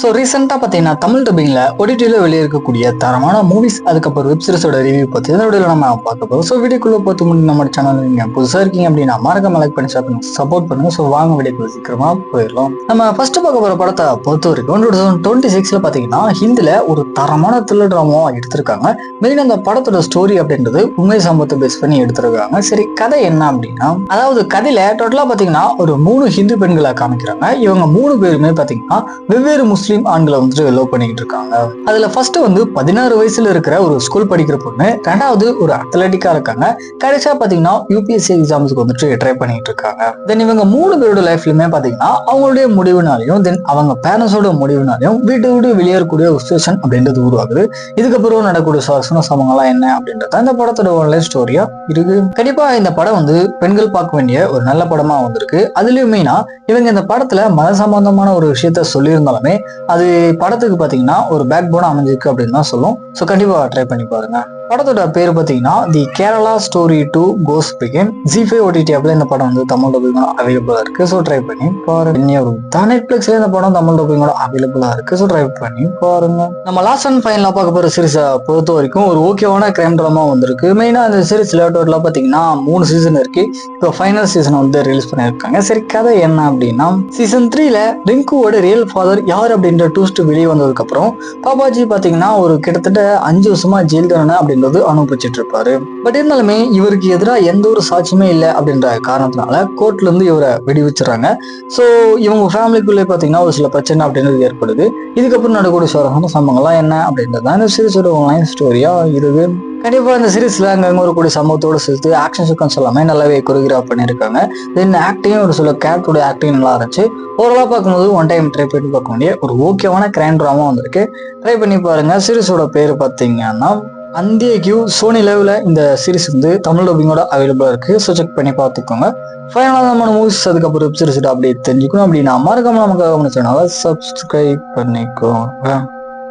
So ரீசெண்டாக பார்த்தீங்கன்னா தமிழ் டப்பிங்கில் OTT-ல வெளியிருக்கக்கூடிய தரமான மூவிஸ் அதுக்கப்புறம் வெப் சீரிஸோட ரிவ்யூ பற்றி இந்த வீடியோவில் நம்ம பார்க்க போகிறோம். ஸோ வீடியோக்குள்ளே பார்த்து முன்னாடி நம்ம சேனல் நீங்கள் புதுசாக இருக்கீங்க அப்படின்னா மறக்காம லைக் பண்ணி ஷேர் பண்ணி சப்போர்ட் பண்ணுங்க. ஸோ வாங்க வீடியோக்குள்ள சீக்கிரமாக போயிடலாம். நம்ம ஃபர்ஸ்ட் பார்க்க போகிற படத்தை பொறுத்த வரைக்கும் 2026 பார்த்தீங்கன்னா ஹிந்தியில் ஒரு தரமான த்ரில்லர் ட்ராமாவாக எடுத்திருக்காங்க. மெயினாக அந்த படத்தோட ஸ்டோரி அப்படின்றது உண்மை சம்பவத்தை பேஸ் பண்ணி எடுத்திருக்காங்க. சரி, கதை என்ன அப்படின்னா, அதாவது கதையில டோட்டலாக பார்த்தீங்கன்னா ஒரு 3 ஹிந்து பெண்களை காமிக்கிறாங்க. இவங்க 3 பேருமே பார்த்தீங்கன்னா வெவ்வேறு முஸ்லீம் ஆண்களை வந்துட்டு லவ் பண்ணிட்டு இருக்காங்க. அதுல ஃபர்ஸ்ட் வந்து 16 வயசுல இருக்கிற ஒரு ஸ்கூல் படிக்கிற பொண்ணு, ரெண்டாவது ஒரு அத்லட்டிக்கா இருக்காங்க, கடைசியா பாத்தீங்கன்னா UPSC எக்ஸாம்ஸ்க்கு வந்துட்டு ட்ரை பண்ணிட்டு இருக்காங்க. தென் இவங்க 3 பேரோட லைஃப்லயுமே பாத்தீங்கன்னா அவங்களுடைய முடிவுனாலையும் தென் அவங்க பேரண்ட்ஸோட முடிவுனாலையும் வீட்டு விட்டு வெளியேறக்கூடிய ஒரு சுச்சுவேஷன் அப்படின்றது உருவாகுது. இதுக்கப்புறம் நடக்கூடிய சுவாரஸ்யமான சம்பவங்கள்லாம் என்ன அப்படின்றத இந்த படத்தோட ஒன்லைன் ஸ்டோரியா இருக்கு. கண்டிப்பா இந்த படம் வந்து பெண்கள் பார்க்க வேண்டிய ஒரு நல்ல படமா வந்திருக்கு. அதுலயும் மெயினா இவங்க இந்த படத்துல மத சம்பந்தமான ஒரு விஷயத்த சொல்லியிருந்தாலுமே அது படத்துக்கு பாத்தீங்கன்னா ஒரு பேக் போனா அமைஞ்சிருக்கு அப்படின்னு தான் சொல்லும். ஸோ கண்டிப்பா ட்ரை பண்ணி பாருங்க. படத்தோட பேர் பார்த்தீங்கன்னா தி கேரளா ஸ்டோரி 2 கோஸ் பிகின். ஜி5 OTT ஆப்ல இந்த படம் வந்து தமிழ் டப்பிங்கோட அவைலபிளா இருக்கு. ஸோ ட்ரை பண்ணி பாருங்க. நெட்ஃபிளிக்ஸ்ல இந்த படம் தமிழ் டப்பிங்கோட அவைலபிளா இருக்கு. ஸோ ட்ரை பண்ணி பாருங்க. நம்ம லாஸ்ட் அண்ட் ஃபைனலா பார்க்க போற சீரிஸை பொறுத்த வரைக்கும் ஒரு ஓகேவான கிரைம் ட்ராமா வந்திருக்கு. மெயினா இந்த சீரிஸ்ல டோட்டலா பாத்தீங்கன்னா 3 சீசன் இருக்கு. இப்போ ஃபைனல் சீசன் வந்து ரிலீஸ் பண்ணியிருக்காங்க. சரி, கதை என்ன அப்படின்னா, சீசன் 3ல ரிங்குவோட ரியல் ஃபாதர் யார் அப்படின்ற டூஸ்ட் வெளியே வந்ததுக்கு அப்புறம் பாபாஜி பாத்தீங்கன்னா ஒரு கிட்டத்தட்ட 5 வருஷமா ஜெயில் தண்டனை அப்படின்றது அனுபவிச்சுட்டு இருப்பாரு. பட் இருந்தாலுமே இவருக்கு எதிராக எந்த ஒரு சாட்சியுமே இல்லை அப்படின்ற காரணத்தினால கோர்ட்ல இருந்து இவரை விடுவிச்சுறாங்க. ஸோ இவங்க ஃபேமிலிக்குள்ளே பாத்தீங்கன்னா ஒரு சில பிரச்சனை அப்படின்றது ஏற்படுது. இதுக்கப்புறம் நடக்கூடிய சுவாரஸ்யமான சம்பவங்கள்லாம் என்ன அப்படின்றது இந்த சீரிஸோட ஆன்லைன் ஸ்டோரியா இருக்கு. கண்டிப்பா இந்த சீரிஸ்ல அங்கங்க வரக்கூடிய சம்பவத்தோட சேர்த்து ஆக்ஷன் சீக்வன்ஸ் எல்லாமே நல்லாவே கொரியோகிராஃப் பண்ணியிருக்காங்க. தென் ஆக்டிங் ஒரு சில கேரக்டரோட ஆக்டிங் நல்லா இருந்துச்சு. ஓவராலா பார்க்கும்போது ஒன் டைம் ட்ரை பண்ணி பார்க்க வேண்டிய ஒரு ஓகேவான கிரைம் ட்ராமா வந்திருக்கு. ட்ரை பண்ணி பாருங்க. சீரிஸோட பேர் பார்த்தீங்கன்னா அந்திய கியூ. சோனி லைவ்ல இந்த சீரிஸ் வந்து தமிழ் டப்பிங்கோட அவைலபிளா இருக்கு. ஸோ செக் பண்ணி பார்த்துக்கோங்க. ஃபைனலாக நம்ம மூவிஸ் அதுக்கப்புறம் வெப் சீரிஸ் அப்படியே தெரிஞ்சுக்கணும் அப்படின்னா மறக்காம நமக்கு சேனலை சப்ஸ்கிரைப் பண்ணிக்கோங்க.